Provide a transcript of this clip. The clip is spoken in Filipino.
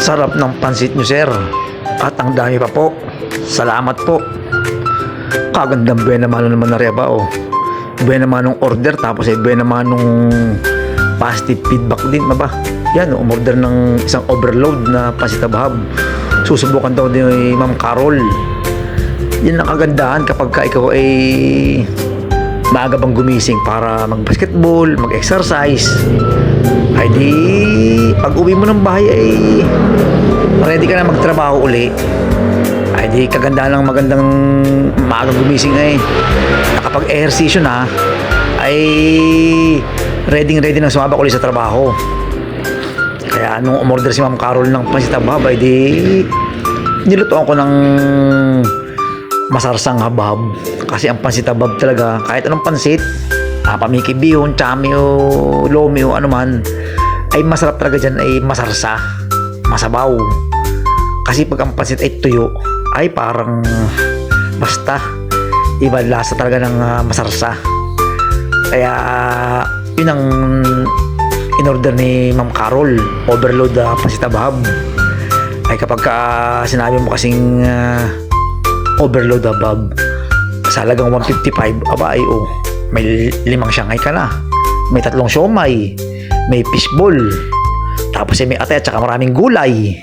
Sarap ng pansit nyo, sir. At ang dami pa po. Salamat po. Kagandang buena mano naman na reba, oh. Buena manong order, tapos buena manong positive feedback din, ba? Yan, umorder ng isang overload na pansit na bahab. Susubukan daw ni Ma'am Carol. Yan ang kagandahan kapag ikaw ay maaga bang gumising para mag-basketball, mag-exercise. Ay di, pag uwi mo ng bahay ay ready ka na magtrabaho uli. Ay di, kagandahan ng magandang maagang gumising ay nakapag-ehersisyo na, ay ready na sumabak ulit sa trabaho. Kaya nung umorder si Ma'am Carol ng pansit habab, ay di nilutoan ko ng masarsang habab. Kasi ang pansit habab talaga, kahit anong pansit, pamiki bihon, chami o lomi o ano man, ay masarap talaga dyan ay masarsa, masabaw. Kasi pag ang pansit ay tuyo, ay parang basta iba lasa talaga ng masarsa. Kaya yun ang in-order ni Ma'am Carol, overload pansit habab. Ay kapag sinabi mo kasing overload habab sa halagang 155, aba ay may 5 shanghai ka na, may 3 siomai, may fishball, tapos may ate at saka maraming gulay.